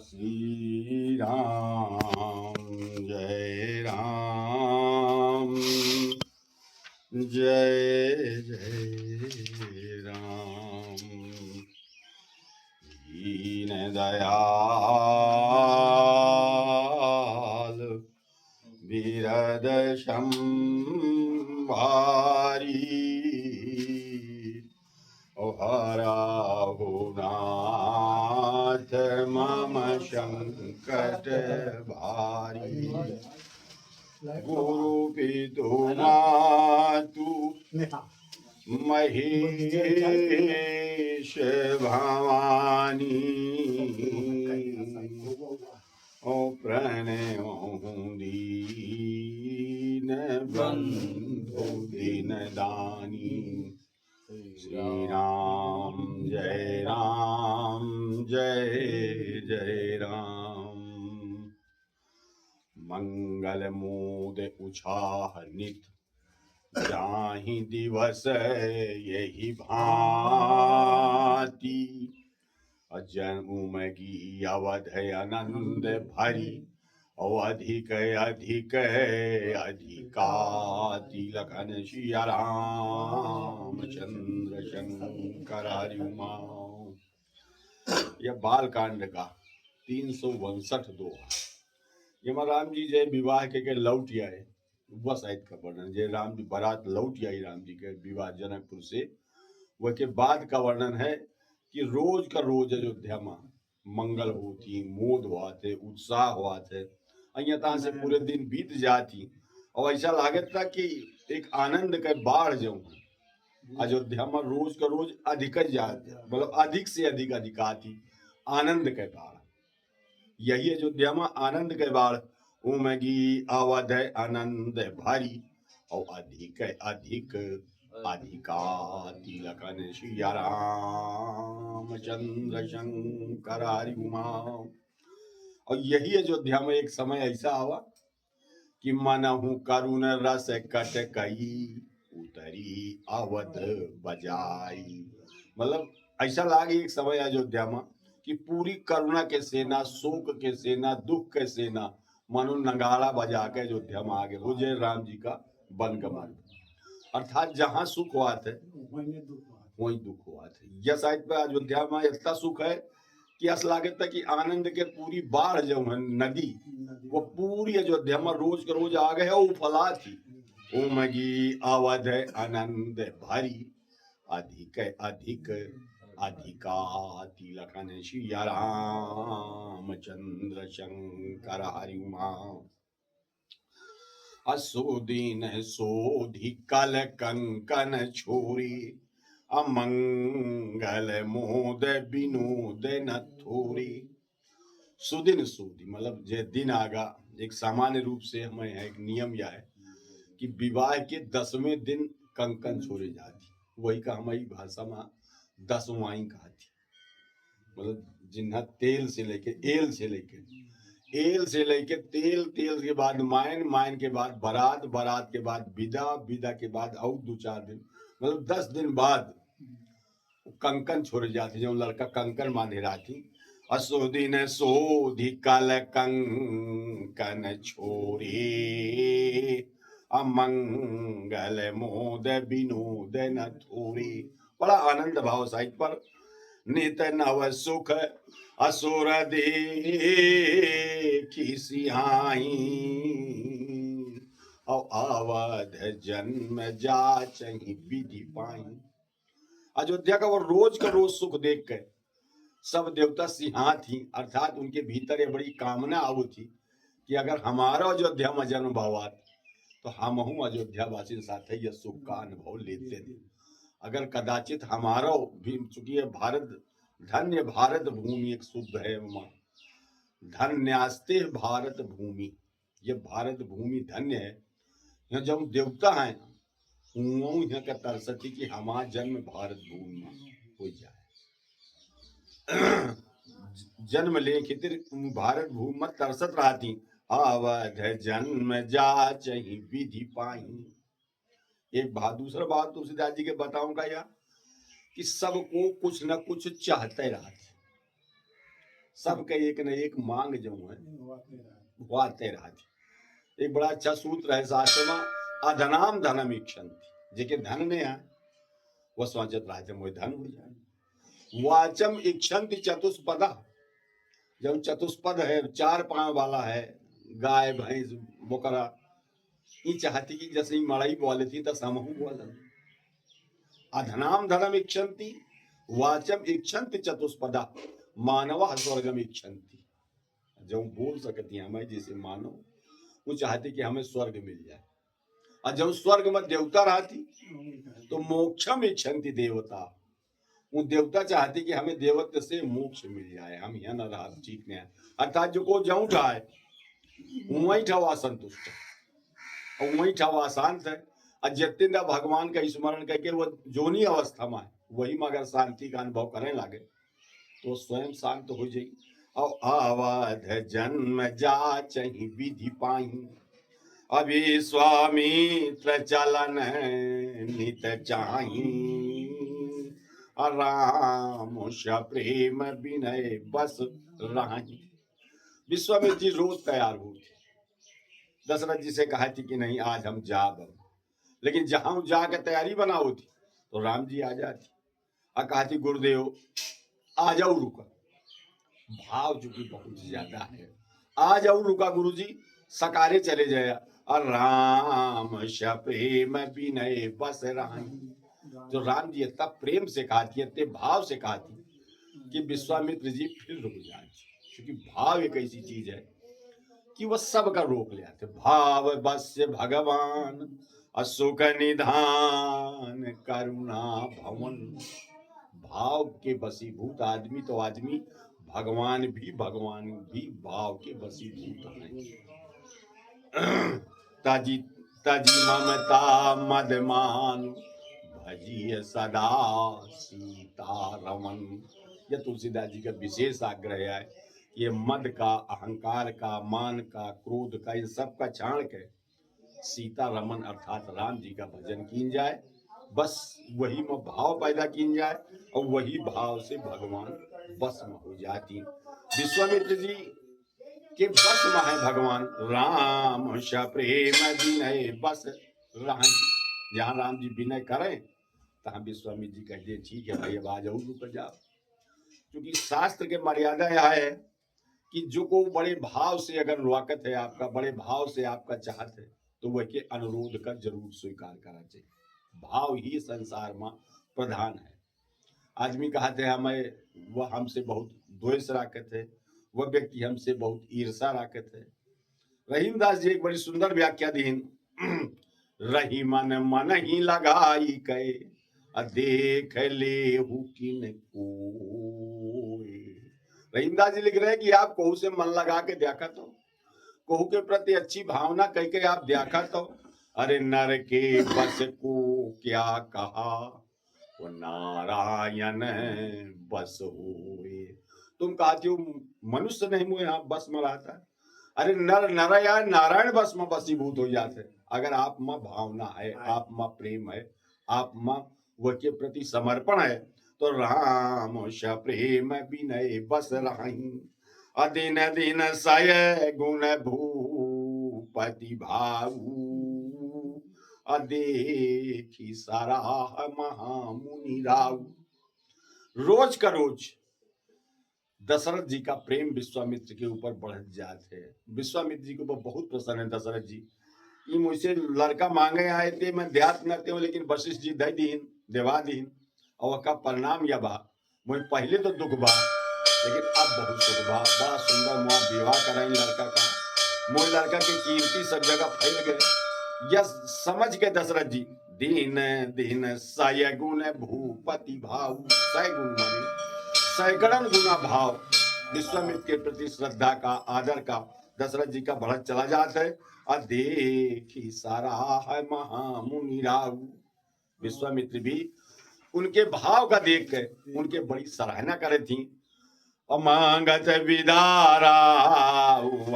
श्री राम जय राम जय जय राम। दीन दयाल बिरद संभारी ओ हराहु नाथ मम संकट भारी। गुरु पितु मातु महेश भवानी ओ प्रणयो दीन बंधु दीन दानी। श्री राम जय जय राम। मंगल मूद उछाह नित जाहि दिवस यही भांति। जन्मगी अवध आनंद भरी और अधिक अधिक अधिकाति लखन सिया राम चंद्र शंकर हरि उमा। यह बाल कांड का 362 दोहा। ये राम जी जय विवाह के लौट आए वह साहित्य का वर्णन। जय राम जी बारात लौट आई राम जी के विवाह जनकपुर से, वह के बाद का वर्णन है कि रोज का रोज अयोध्या में मंगल होती, मोद हुआ थे, उत्साह हुआ थे। यहाँ से पूरे दिन बीत जाती और ऐसा लागत था कि एक आनंद के बाढ़ जो अयोध्या में रोज का रोज अधिक जाते, मतलब अधिक से अधिक अधिकाती आनंद के बाढ़। यही अयोध्या में आनंद के बाढ़ उमगी अवध आनंद भारी और अधिक अधिक अधिकाति लखन सिया राम चंद्र शंकर हरि उमा। और यही अयोध्या में एक समय ऐसा आवा कि मनहु करुण रस कट कई उतरी अवध बजाई। मतलब ऐसा लागे एक समय अयोध्या में कि पूरी करुणा के सेना, शोक के सेना, दुख के सेना मनो नगाड़ा बजा के अयोध्या में आगे हो जय राम जी का बनगमन। अर्थात जहाँ सुख हुआ थे वही दुख हुआ थे। यह साइड पे अयोध्या में इतना सुख है कि ऐसा लागत था कि आनंद के पूरी बाढ़ जो है नदी वो पूरी अयोध्या में रोज के रोज आ गए है उफला थी। उमगी अवध आनंद भारी अधिक अधिक अधिकाति लखन सिया राम चंद्र शंकर हरि उमा। असुदीन सोधि कल कंकन छोरी अमंगल मोद विनोद न थोरी। सुदिन सोधि मतलब जे दिन आगा, एक सामान्य रूप से हमें एक नियम यह है कि विवाह के 10वें दिन कंकन छोड़े जाती। वही का हमारी भाषा में 10वाई कहती। मतलब जिन्हा तेल से लेके एल से लेके तेल, तेल के बाद मायन, मायन के बाद बारात, बारात के बाद विदा, विदा के बाद और 2-4 दिन, मतलब 10 दिन बाद कंकन छोड़ जाती। जो लड़का कंकन बांधे रहती। असुदीन सोधि कल कंकन छोरे अमंगल मोद विनोद न थोरे। बड़ा आनंद भाव साहित्य पर नित नव सुख असुर देखी सिहाई और अवध जन्म जाचहि विधि पाई। अयोध्या का वो रोज का रोज सुख देख के सब देवता सिहा थी। अर्थात उनके भीतर ये बड़ी कामना आई थी कि अगर हमारा अयोध्या में जन्म हुआ तो हम अयोध्या वासी साथ यह सुख का अनुभव लेते थे। अगर कदाचित हमारा भी, चूंकि भारत धन्य भारत भूमि एक शुद्ध है, धन्यास्ते भारत भूमि, ये भारत भूमि धन्य है। यहाँ जब देवता है यहाँ का तरसती कि हमारा जन्म भारत भूमि में हो जाए। जन्म ले खितिर भारत भूमि में तरसत रहती। अवध जन्म जाचहि विधि पाई। एक बात, दूसरा बात तुलसीदास जी के बताऊंगा या कि सबको कुछ न कुछ चाहते रहते। सबके एक न एक मांग जो है वाते रहती। एक बड़ा अच्छा सूत्र है शास्त्र में, अधनाम धनम इक्षंति, जेके धन ने है वह सोचत रहते मोए धन हो जाए। वाचम इक्षंति चतुष्पदा, जब चतुष्पद है, चार पांव वाला है, गाय भैंस बोकरा, ये चाहती कि जैसे ही मड़ई बोले थी तो समूह बोल। अधनाम धनम इक्षंति वाचम इक्षंति चतुष्पदा मानव स्वर्गम इक्षंति। जब बोल सकती हैं मैं जैसे मानव, वो चाहती कि हमें स्वर्ग मिल जाए, और जब स्वर्ग में देवता रहती तो मोक्षम इक्षंति देवता, वो देवता चाहती कि हमें देवत्व से मोक्ष मिल जाए, हम यहाँ न रहा ठीक नहीं। अर्थात जो को जऊ जाए वही ठवा संतुष्ट है और वही ठवा शांत है, और जितना भगवान का स्मरण करके वो जोनी अवस्था में है वही में अगर शांति का अनुभव करने लगे तो स्वयं शांत हो जाए। और अवध जन्म जा चही विधि पाई, अभी स्वामित्र चलन नित चाही, राम प्रेम विनय बस राही। विश्वामित्र जी रोज तैयार हुए थे, दशरथ जी से कहा थी कि नहीं आज हम जाब, लेकिन जहां जाकर तैयारी बना होती तो राम जी आ जाती और कहा थी गुरुदेव आ जाओ रुका, भाव जो कि बहुत ज्यादा है, आ जाओ रुका गुरु जी, सकारे चले जाया, और राम प्रेम विनय बस राही। जो राम जी इतना प्रेम से कहा थी, इतने भाव से कहा थी कि विश्वामित्र जी फिर रुक जाए, क्योंकि भाव एक ऐसी चीज है कि वह सबका रोक ले आते। भाव बस भगवान असुख निधान करुणा भवन, भाव के बसीभूत आदमी तो आदमी, भगवान भी भाव के बसीभूत हैं। तजी तजी ममता मदमान भजिय सदा सीता रमन। यह तुलसीदास जी का विशेष आग्रह है, ये मद का, अहंकार का, मान का, क्रोध का, इन सब का छाण के सीता रमन अर्थात राम जी का भजन की जाए, बस वही में भाव पैदा की जाए और वही भाव से भगवान बस में हो जाती। विश्वामित्र जी के बस में है भगवान, राम प्रेम विनय बस राही। जहाँ राम जी विनय करें तहाँ विश्वामित्र जी कहते ठीक है भाई अब आ जाओ रुक जाओ, क्योंकि शास्त्र के मर्यादा यह है कि जो को बड़े भाव से अगर वाकत है आपका, बड़े भाव से आपका चाहत है तो वह के अनुरोध का जरूर स्वीकार करना चाहिए। भाव ही संसार में प्रधान है। आदमी कहते हैं हमें, वह हमसे बहुत द्वेष राखत है, वह व्यक्ति हमसे बहुत ईर्षा राखत है। रहीमदास जी एक बड़ी सुंदर व्याख्या दीन, रही मन मन ही लगाई कहे देख ले किन को। रहीमदास जी लिख रहे हैं कि आप कोहू से मन लगा के देखा तो, कोहू के प्रति अच्छी भावना कह के आप देखा तो, अरे नर के बस को क्या कहा वो नारायण बस होए। तुम कहती हो मनुष्य नहीं मुझे यहाँ बस में रहता है, अरे नर नारायण नारायण बस में बसीभूत हो जाते। अगर आप में भावना है, आप में प्रेम है, आप में वह के प्रति समर्पण है तो राम प्रेम विनय बस राही। अदिन दिन सय गुण भूपति भाऊ, अदेखी सराह महामुनि राऊ। रोज का रोज दशरथ जी का प्रेम विश्वामित्र के ऊपर बढ़ जाते हैं। विश्वामित्र जी के ऊपर बहुत प्रसन्न है दशरथ जी। ये मुझसे लड़का मांगे आए थे, मैं ध्यात करते हो, लेकिन वशिष्ठ जी दे दीन देवा दीन, और का परिणाम यह बा मुझे पहले तो दुख बा लेकिन अब बहुत सुख बा। बड़ा सुंदर मुआ विवाह कराई लड़का का, मोह लड़का की कीर्ति सब जगह फैल गए। यह समझ के दशरथ जी दीन दीन सय गुण भूपति भाव, सय गुण माने सैकड़न गुना भाव विश्वामित्र के प्रति श्रद्धा का, आदर का दशरथ जी का बढ़त चला जाता है। अदेखी सारा है महामुनि राऊ। विश्वामित्र भी उनके भाव का देख के उनके बड़ी सराहना करे थी। अमांगत विदारा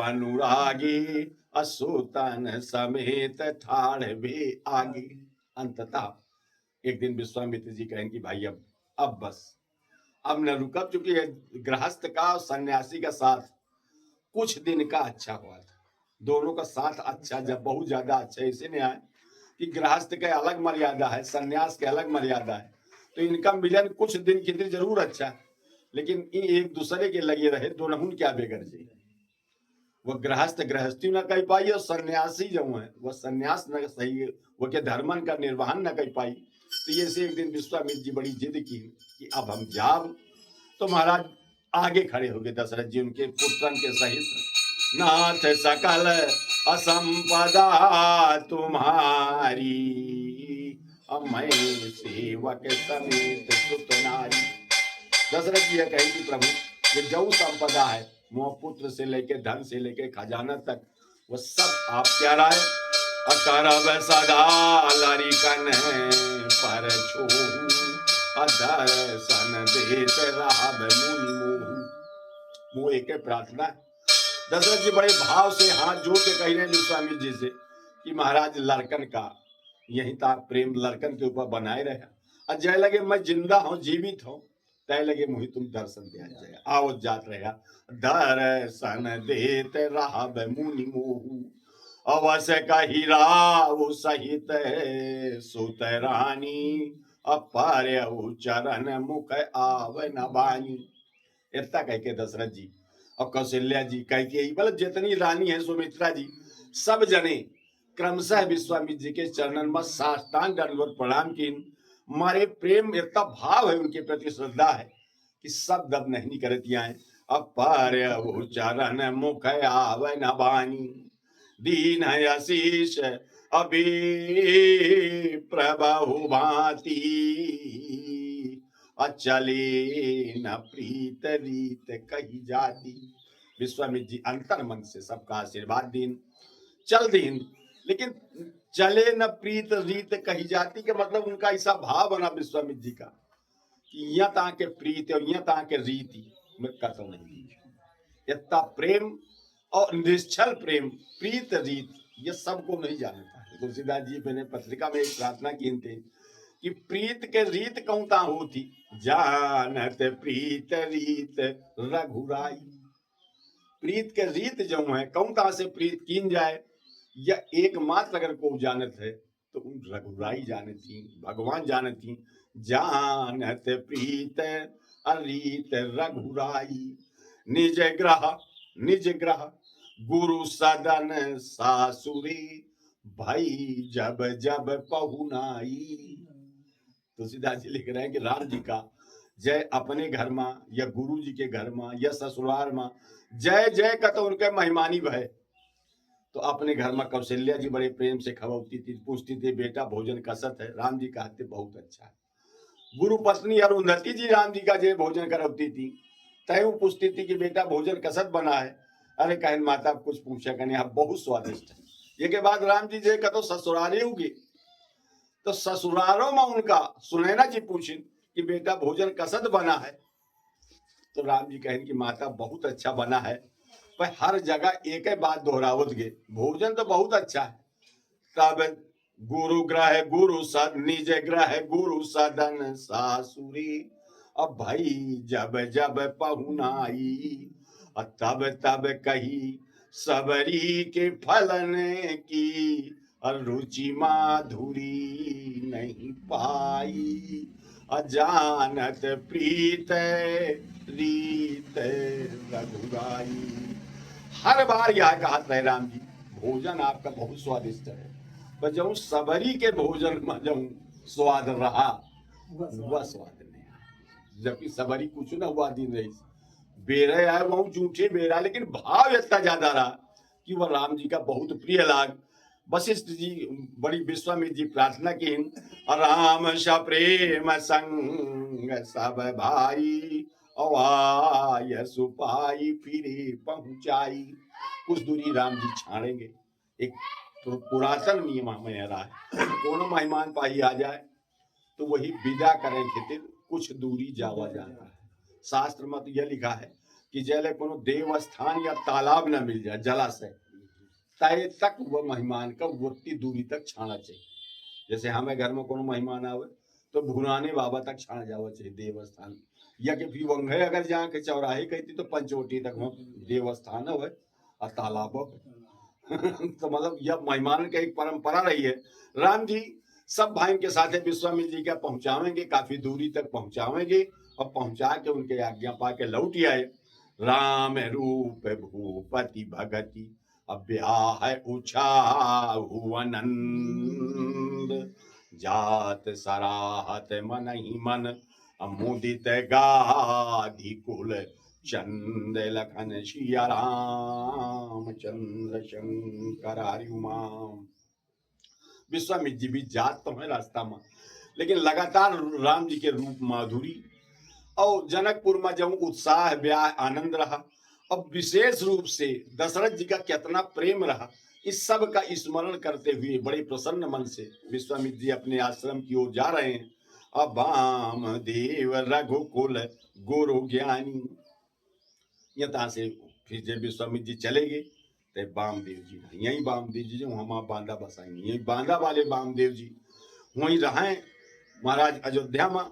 अनुरागी, असुतन समेत ठाड़ भी आगे। अंततः एक दिन विश्वामित्र जी कहें कि भाई अब बस अब न रुका, चूंकि गृहस्थ का और सन्यासी का साथ कुछ दिन का अच्छा हुआ था। दोनों का साथ अच्छा, जब बहुत ज्यादा अच्छा इसीलिए है कि गृहस्थ के अलग मर्यादा है, सन्यास के अलग मर्यादा है। तो इनका मिलन कुछ दिन के लिए जरूर अच्छा है, लेकिन ये एक दूसरे के लगे रहे, दोनों क्या बेगर जी। वह गृहस्थ गृहस्थी न कर पाई और सन्यासी जो है वह सन्यास न सही, वो के धर्मन का निर्वहन न कर पाई। तो ये से एक दिन विश्वामित्र जी बड़ी जिद की कि अब हम जाब। तो महाराज आगे खड़े हो गए दशरथ जी उनके पुत्रन के सहित। नाथ सकल असंपदा तुम्हारी, अब मैं सेवक समेत सुत नारी। दशरथ जी कहे कि प्रभु, ये जो संपदा है, मोह पुत्र से लेके धन से लेके खजाना तक, वो सब आप क्या राय। अकरब सदा लरिकन पर छोहू, अदर्शन देत रहब मुनि मोहू। वो एक प्रार्थना है। दशरथ जी बड़े भाव से हाथ जोड़ के कह रहे हैं विश्वामित्र जी से कि महाराज लड़कन का यही था प्रेम, लड़कन के ऊपर बनाए रहे। और जय लगे मैं जिंदा हूँ, जीवित हूँ, तय लगे मुहि तुम दर्शन दिया जाए। आओ जात रहा दर्शन देत रहब मुनि मोहू, अवश्य कही राव सहित सुत रानी, अपर चरण मुख आव न बानी। इतना कह के दशरथ जी और कौशल्या जी कह के, मतलब जितनी रानी है सुमित्रा जी, सब जने क्रमशः विश्वामित्र जी के चरणन में साष्टांग दंडवत प्रणाम की। मारे प्रेम इतना भाव है उनके प्रति, श्रद्धा है कि सब दब नहीं करती आए। अपार चरण मुख आव न बानी, दीन आशीष अभी प्रभु भांति, अचले न प्रीत रीत कही जाती। विश्वामित्र जी अंतर मन से सबका आशीर्वाद दीन, चल दीन, लेकिन चले न प्रीत रीत कही जाती के मतलब उनका ऐसा भाव बना विश्वामित्र जी का कि यहाँ तक के प्रीत और यहाँ तक के रीति में कतल नहीं। इतना प्रेम और निश्चल प्रेम, प्रीत रीत, ये सबको नहीं जानता है। तुलसीदास जी मैंने पत्रिका में एक प्रार्थना की थे कि प्रीत के रीत कौता होती, जानत प्रीत रीत रघुराई। प्रीत के रीत जो है कौता से प्रीत कीन जाए, या एकमात्र अगर को जानत है तो उन रघुराई जानत थी, भगवान जानत थी। जानत प्रीत अरीत रघुराई, निज ग्रह गुरु सदन सासुरी, भाई जब जब पहुनाई। तुलसीदास जी लिख रहे हैं कि राम जी का जय अपने घर में या गुरु जी के घर में या ससुराल में जय जय का तो उनके महिमानी भय। तो अपने घर में कौशल्या जी बड़े प्रेम से खवती थी, पूछती थी बेटा भोजन कसत है। राम जी कहते बहुत अच्छा है। गुरु पत्नी अरुंधति जी राम जी का जय भोजन करवती थी, तय वो पूछती थी कि बेटा भोजन कसत बना है। अरे कहन माता कुछ पूछा कहने आप बहुत स्वादिष्ट है। ये के बाद राम जी जय का तो ससुराले होगी, तो ससुरालों में उनका सुनैना जी पूछी कि बेटा भोजन कसत बना है। तो राम जी कहें कि माता बहुत अच्छा बना है, पर हर जगह एक ही बात दोहरावत गे, भोजन तो बहुत अच्छा है। तब गुरु ग्रह गुरु सद निज ग्रह गुरु सदन सासुरी, अब भाई जब जब पहुनाई, तब तब कही सबरी के फलन की, रुचि माधुरी नहीं पाई, अजानत प्रीत रीत रघुराई। हर बार यह कहा है राम जी भोजन आपका बहुत स्वादिष्ट है, पर जब सबरी के भोजन में जब स्वाद रहा वह स्वाद नहीं आया। जबकि सबरी कुछ ना हुआ दिन रही, बेरे आए वह जूठे बेरा, लेकिन भाव इतना ज्यादा रहा कि वह राम जी का बहुत प्रिय लाग। वशिष्ठ जी बड़ी विश्वामित्र जी प्रार्थना की, राम सा प्रेम संग सब भाई, अवाय सुपाई फिरे पहुंचाई। कुछ दूरी राम जी छाड़ेंगे, एक पुरातन नियम में रहा है, कोनो मेहमान पाही आ जाए तो वही विदा करें खातिर कुछ दूरी जावा जाता है। शास्त्र में तो यह लिखा है कि जैसे कोनो देव स्थान या तालाब न मिल जाए जलाशय, तय तक वह मेहमान का उतनी दूरी तक छाना चाहिए। जैसे हमें घर में कोनो मेहमान आवे तो भुनाने बाबा तक छाना जावा चाहिए देवस्थान, या कि फिर वंघे अगर जहाँ के चौराहे कहती तो पंचवटी तक वहाँ देवस्थान है और तालाब तो मतलब यह मेहमान की एक परंपरा रही है। राम जी सब भाई के साथ विश्वामित्र जी का पहुंचावेंगे, काफी दूरी तक पहुंचावेंगे और पहुंचा के उनके आज्ञा पा के लौट आए। राम रूप भूपति भगति अब्याह उछा हुवनंद जात सराहत मन ही मन अमुदित गाधि कुल चंद लखन सिया राम चंद्र शंकर हरि उमा। विश्वामित्र जी भी जात तो है रास्ता में, लेकिन लगातार राम जी के रूप माधुरी और जनकपुर में जब उत्साह ब्याह आनंद रहा, अब विशेष रूप से दशरथ जी का कितना प्रेम रहा, इस सब का स्मरण करते हुए बड़े प्रसन्न मन से विश्वामित्र जी अपने आश्रम की ओर जा रहे हैं। अब बाम देव रघुकुल गुरु ज्ञानी, यहाँ से फिर जब विश्वामित्र जी चले गए तो बामदेव जी यही बामदेव जी जो हम बांदा बसाएंगे, यही बांदा वाले बामदेव जी वहीं रहे महाराज अयोध्या में।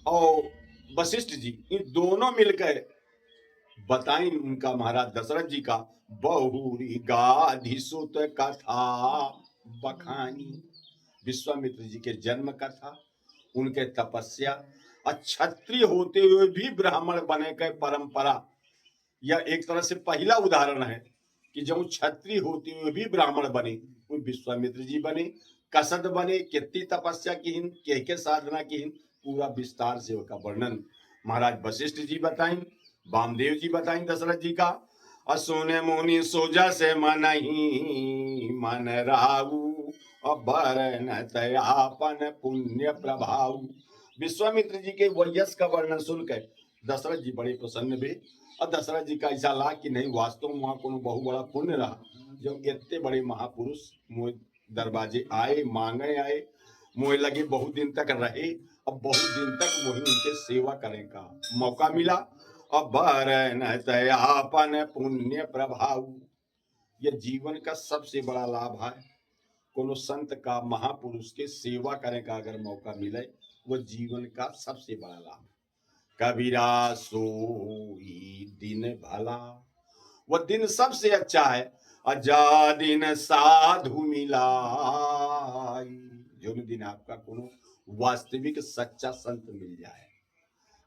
और वशिष्ठ जी इन दोनों मिलकर बताएं उनका महाराज दशरथ जी का बहुरी गाधि सुत कथा बखानी। विश्वामित्र जी के जन्म कथा, उनके तपस्या, क्षत्रिय होते हुए भी ब्राह्मण बने के परंपरा, यह एक तरह से पहला उदाहरण है कि जब क्षत्रिय होते हुए भी ब्राह्मण बने, वो विश्वामित्र जी बने, कसद बने, कितनी तपस्या की हिन, के साधना की हिन, पूरा विस्तार से उसका वर्णन महाराज वशिष्ठ जी बताएं, वामदेव जी बताएं दशरथ जी का। असुने मुनि सोजा से मन ही मन राहु अबर न तयापन पुण्य प्रभाव। विश्वामित्र जी के वयस का वर्णन सुनकर दशरथ जी बड़े प्रसन्न हुए और दशरथ जी का ऐसा ला कि नहीं वास्तव में वहां को बहुत बड़ा पुण्य रहा जब इतने बड़े महापुरुष मोह दरवाजे आए, मांगे आए, मोह लगे, बहुत दिन तक रहे, अब बहुत दिन तक वही उनके सेवा करने का मौका मिला। अब आपन पुण्य प्रभाव, यह जीवन का सबसे बड़ा लाभ है। कोनो संत का, महापुरुष के सेवा करने का अगर मौका मिले, वो जीवन का सबसे बड़ा लाभ। कबीरा सोई दिन भला, वह दिन सबसे अच्छा है। अजा दिन साधु मिला, जो दिन आपका कोनो वास्तविक सच्चा संत मिल जाए।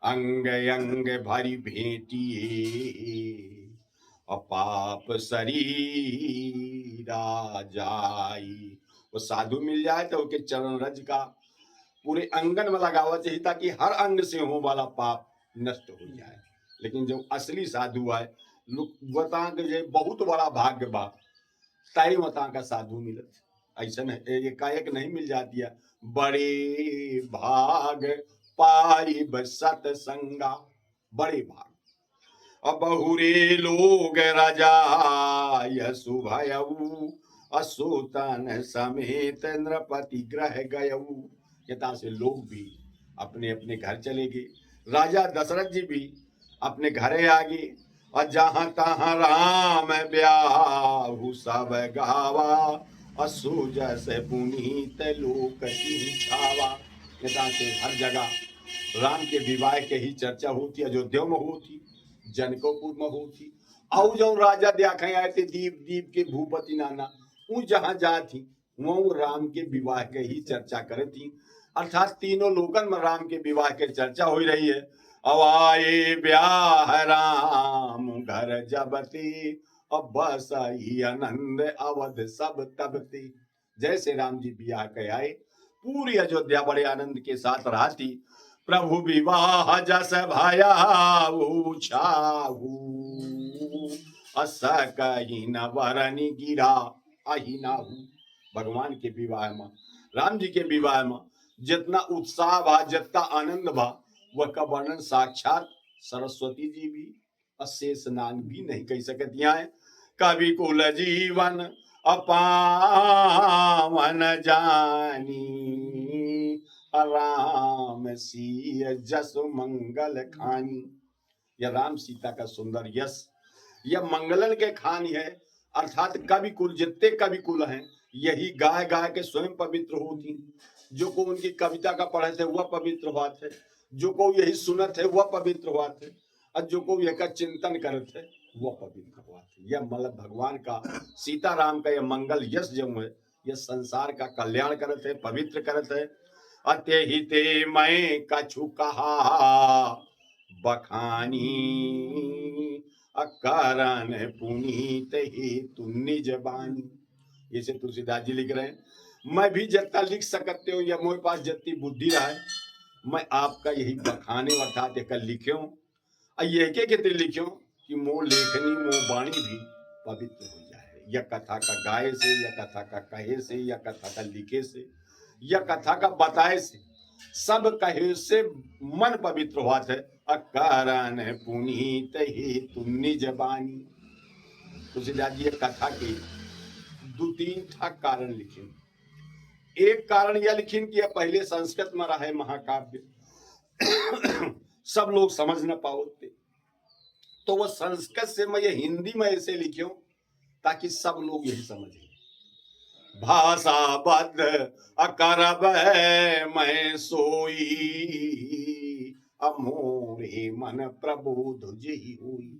अंग अंग भरी भेटिए अपाप शरीरा जाई। वो साधु मिल जाए तो उसके चरण रज का पूरे अंगन में लगावा चाहिए ताकि हर अंग से हो वाला पाप नष्ट हो जाए। लेकिन जब असली साधु आए, वता के बहुत बड़ा भाग्य बा, ताई वता का साधु मिलत, ऐसा एकाएक नहीं मिल जाती है। बड़े भाग पाई बसत संगा, बड़े भाग। अब बहुरे लोग राजा शुभयऊ असुतन समेत नृपति ग्रह गयऊ। यथा से लोग भी अपने अपने घर चले गए, राजा दशरथ जी भी अपने घरे आ गए और जहां तहां राम ब्याहु सब गावा असुज से पुनीत लोक की छावा। यथा से हर जगह राम के विवाह के ही चर्चा होती, अयोध्या में होती, जनकपुर में होती, और जो राजा देखे आए थे दीप दीप के भूपति नाना, वो जहां जाती वो राम के विवाह के ही चर्चा करे थी। अर्थात तीनों लोकन में राम के विवाह के चर्चा हो रही है। अवाए ब्याह राम घर जबती अब बस ही आनंद अवध सब तबती। जैसे राम जी ब्याह के आए, पूरी अयोध्या बड़े आनंद के साथ रहती। प्रभु विवाह जस भाया अस कही न वरनी गिरा अहिनाहू। भगवान के विवाह में, राम जी के विवाह में जितना उत्साह बा, जितना आनंद बा, वह का वर्णन साक्षात सरस्वती जी भी अशेष नाग भी नहीं कह सकती हैं। कवि कुल जीवन अपावन जानी राम सिय जस मंगल खानी। यह राम सीता का सुंदर यश, यह मंगलन के खानी है। अर्थात कवि कुल, जितने कवि कुल हैं, यही गाय गाय के स्वयं पवित्र होती। जो को उनकी कविता का पढ़े थे वह पवित्र हुआ थे, जो को यही सुनत है वह पवित्र हुआ थे, और जो को यह चिंतन करते थे वह पवित्र हुआ थे। यह मतलब भगवान का सीताराम का यह मंगल यश जो है यह संसार का कल्याण करते है, पवित्र करते है। अत्य ही ते मैं कछु कहा बखानी, अकारण पुनीत ही तु निज बानी। जैसे तुलसीदास जी लिख रहे हैं, मैं भी जितना लिख सकते हो या मेरे पास जितनी बुद्धि रहा है मैं आपका यही बखाने अर्थात एक लिख्यो और ये के लिख्यो कि मोह लेखनी मोह वाणी भी पवित्र हो जाए, या कथा का गाय से, या कथा का कहे से, या कथा का लिखे से, या कथा का बताए से, सब कहे से मन पवित्र हुआ है। अकारण पुनीत ही तु निज बानी। तुलसीदास जी कथा के दो तीन था कारण लिखे। एक कारण यह लिखिन कि यह पहले संस्कृत में रहा है महाकाव्य, सब लोग समझ न पाओते, तो वह संस्कृत से मैं ये हिंदी में ऐसे लिखूं ताकि सब लोग यही समझें। भाषा बद्ध अकरब मैं सोई, अमोरे मन प्रबोध जही हुई।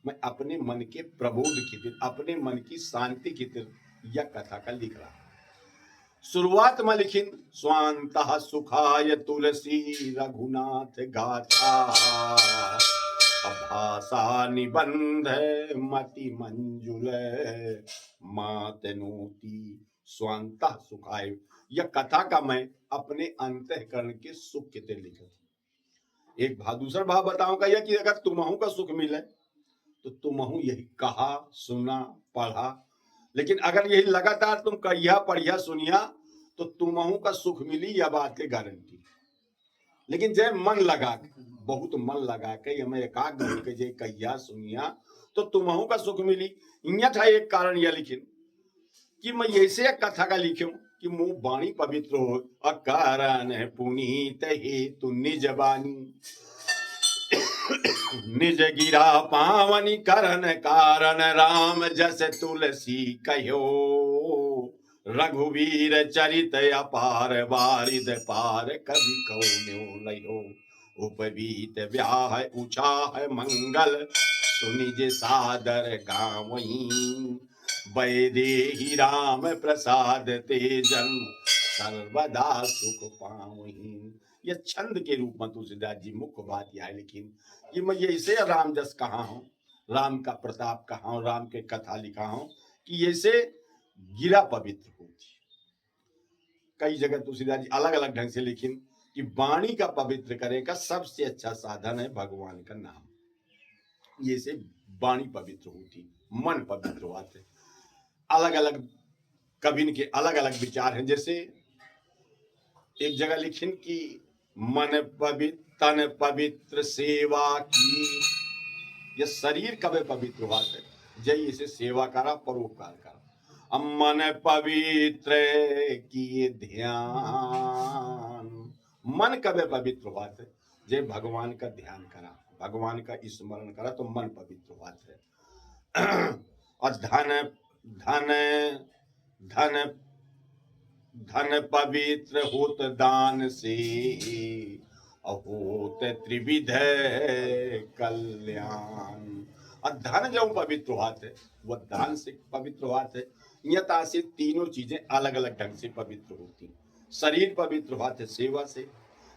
मैं अपने मन के प्रबोध खातिर, अपने मन की शांति खातिर यह कथा का लिख रहा। शुरुआत में लिखिन स्वांत सुखाय तुलसी रघुनाथ गाथा, भाषा निबंध मति मंजुल मातनोती स्वांत सुखाय। यह कथा का मैं अपने अंतःकरण के सुख के लिए लिखा। एक दूसरा भाव बताऊंगा यह कि अगर तुम्हां का सुख मिले तो तुम्हां यही कहा सुना पढ़ा, लेकिन अगर यही लगातार तुम कहिया पढ़िया सुनिया तो तुम्हां का सुख मिली, यह बात की गारंटी। लेकिन जब मन लगा बहुत मन लगा के मैं एकाग्र होकर जे कहिया सुनिया तो तुम्हां का सुख मिली। यह था एक कारण यह लिखिन कि मैं ऐसे कथा का लिखूं कि मुंह वाणी पवित्र हो। अकारण पुनीत ही तु निज बानी, निज गिरा पावनी करण कारण राम जस तुलसी कहो, रघुवीर चरित अपार वारिद पार कवि कौन्यो लयो, उपवीत ब्याह उछाह मंगल सुनिज सादर गावहीं, वैदेही राम प्रसाद तेजन सर्वदा सुख पावहीं। यह छंद के रूप में तुलसीदास जी मुख्य बात यह है, लेकिन ये मैं ये इसे राम जस कहा हूं, राम का प्रताप कहा हूं, राम के कथा लिखा हूं कि ऐसे गिरा पवित्र होती। कई जगह तुलसीदास जी अलग अलग ढंग से लिखिन कि वाणी का पवित्र करे का सबसे अच्छा साधन है भगवान का नाम। ये से वाणी पवित्र होती, मन पवित्र होते। अलग अलग कवि के अलग अलग विचार हैं। जैसे एक जगह लिखिन कि मन पवित्र तन पवित्र सेवा की, यह शरीर कब पवित्र हुआ है जय इसे सेवा करा परोपकार करा। मन पवित्र किए ध्यान, मन कब पवित्र हुआ है जय भगवान का ध्यान करा, भगवान का स्मरण करा तो मन पवित्र हुआ है। और धन धन धन धन पवित्र होत दान से, अहोत त्रिविध कल्याण। और धन जो पवित्र हुआत है वह दान से पवित्र हुआत है। यथा से तीनों चीजें अलग अलग ढंग से पवित्र होती। शरीर पवित्र हुआत है सेवा से,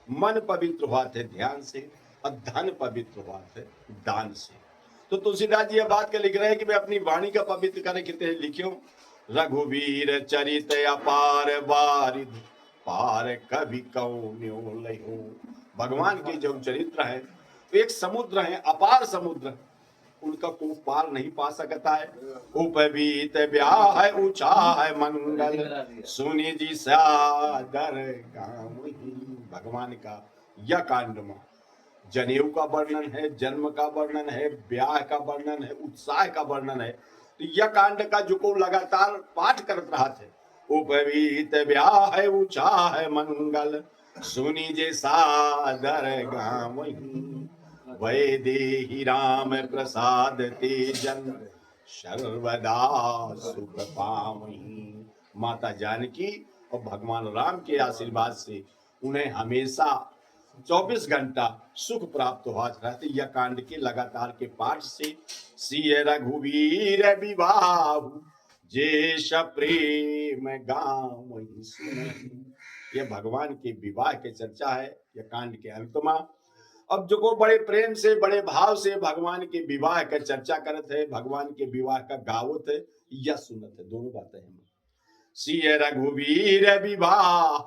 मन पवित्र हुआत है ध्यान से, और धन पवित्र हुआत है दान से। तो तुलसीदास जी यह बात के लिख रहे हैं कि मैं अपनी वाणी का पवित्र करने के लिए लिखूं। रघुवीर चरित अपार वारिध पार कवि कौन्यो लयो। भगवान के जो चरित्र है तो एक समुद्र है, अपार समुद्र, उनका कोई पार नहीं पा सकता है। उपवीत ब्याह है ऊंचा है मंगल सुनि जी सादर गावहीं। भगवान का यह कांड में जनेऊ का वर्णन है, जन्म का वर्णन है, ब्याह का वर्णन है, उत्साह का वर्णन है। तो यह कांड का जो को लगातार पाठ करत रहा थे, उपवीत ब्याह है ऊंचा है मंगल सुनी जे सादर गावहीं, वैदेही राम प्रसाद तेजन सर्वदा सुख पावहीं। माता जानकी और भगवान राम के आशीर्वाद से उन्हें हमेशा 24 घंटा सुख प्राप्त हुआ रहते। यह कांड के लगातार के पाठ से सिय रघुवीर विवाह जेष प्रेम गाँव सुनहि। यह भगवान के विवाह की चर्चा है। यह कांड के अंत में अब जो को बड़े प्रेम से बड़े भाव से भगवान के विवाह का चर्चा करत है, भगवान के विवाह का गावत है या सुनत है, दोनों बातें हैं। सिय रघुवीर विवाह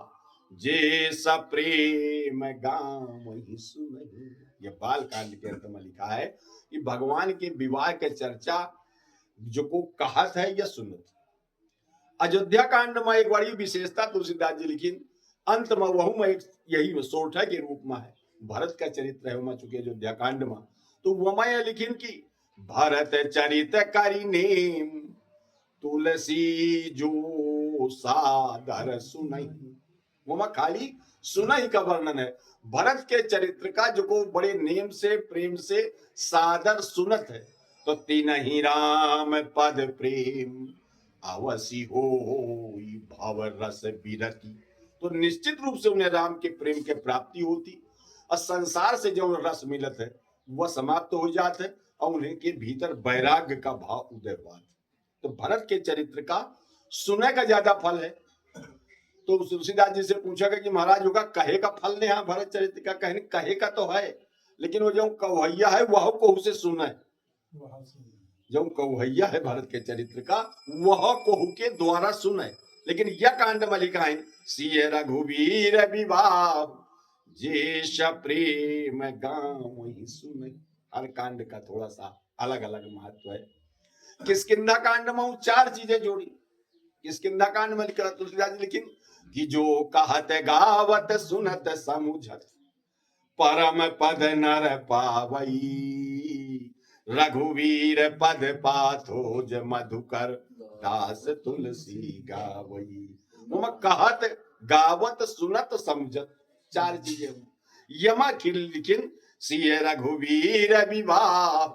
जे प्रेम गाँव सुनहि। यह बाल कांड के अंत में लिखा है कि भगवान के विवाह के चर्चा जो को कहत है या सुनत। अयोध्या कांड में एक बड़ी विशेषता तुलसीदास जी लिखी, अंत में वह में एक यही सोरठा के रूप में है। भरत का चरित्र है वहां चुके अयोध्या कांड में, तो वह लिखिन की भरत चरित करी नेम तुलसी जो सादर सुनहि। वहां खाली सुनहि का वर्णन है। भरत के चरित्र का जो को बड़े नेम से प्रेम से सादर सुनत है। तो तीन ही राम पद प्रेम अवसी हो भाव रस विरति। तो निश्चित रूप से उन्हें राम के प्रेम के प्राप्ति होती और संसार से जो रस मिलत है वह समाप्त हो जाता है और उन्हें के भीतर वैराग्य का भाव उदय हुआ। तो भरत के चरित्र का सुने का ज्यादा फल है। तो तुलसीदास जी से पूछा गया कि महाराज होगा कहे का फल नहीं है भरत चरित्र का। कहने कहे का तो है, लेकिन वो जो कवैया है वह को उसे सुना है। जो कौहैया है भारत के चरित्र का वह कोहू के द्वारा सुने। लेकिन यह कांड में लिखा है सिय रघुवीर विवाह जेष प्रेम गाँव सुनहि। हर कांड का थोड़ा सा अलग अलग महत्व है। किष्किंधा कांड में चार चीजें जोड़ी। किष्किंधा कांड में लिखा तुलसीदास जी लिखिन कि जो कहत गावत सुनत समुझत परम पद नर पावई रघुवीर पद पाथोज मधुकर दास तुलसी गावई। कहत गावत सुनत समझत चार चीजें। यमा लिखिन सिय रघुवीर विवाह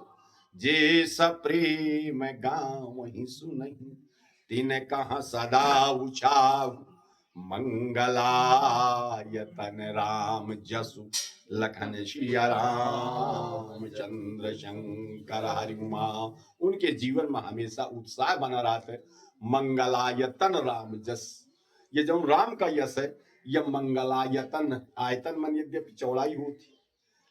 जे प्रेम गाँव सुनहि। तीन कहा सदा उछाव मंगलायतन राम जसु लखन सिया राम चंद्र शंकर हरि उमा। उनके जीवन में हमेशा उत्साह बना रहा था। मंगलायतन राम जस, ये जो राम का यश है यह मंगलायतन। आयतन मन यद्यपि चौड़ाई होती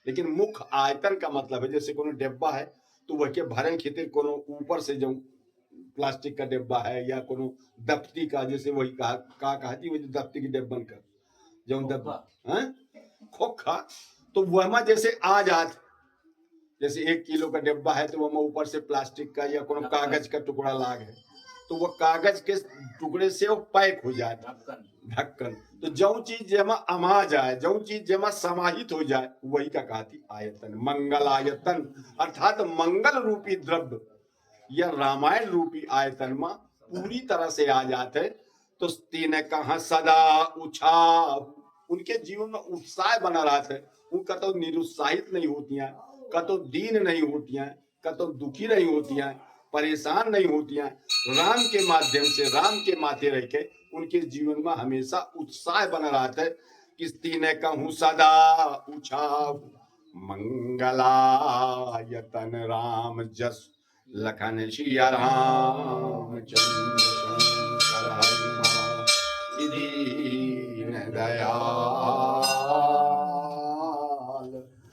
लेकिन मुख्य आयतन का मतलब है जैसे कोनो डिब्बा है तो वह के भरन खातिर कोनो ऊपर से जो प्लास्टिक का डिब्बा है या कोनो दफ्ती का, जैसे वही कहती वो दफ्ती की डिब्बन का जो डब्बा खोखा, तो वह जैसे आ जात जैसे 1 किलो का डिब्बा है तो वह ऊपर से प्लास्टिक का या कोनो कागज का टुकड़ा लाग है तो वह कागज के टुकड़े से वो पैक हो जाए ढक्कन। तो जो चीज जमा अमा जाए, जो चीज जमा समाहित हो जाए वही का कहती आयतन। मंगल आयतन अर्थात मंगल रूपी द्रव्य या रामायण रूपी आयतन में पूरी तरह से आ जाते। तो तीन कहा सदा उछाव, उनके जीवन में उत्साह बना रहा था। उनका तो निरुत्साहित नहीं होती हैं, कतो दीन नहीं होती हैं, कतो दुखी नहीं होती हैं, परेशान नहीं होती हैं। राम के माध्यम से राम के माथे रह के उनके जीवन में हमेशा उत्साह बना रहता है। किस तीन कहूँ सदा उछाव मंगलायतन राम जस लखन सिया राम चंद्र शंकर हरि दीन दया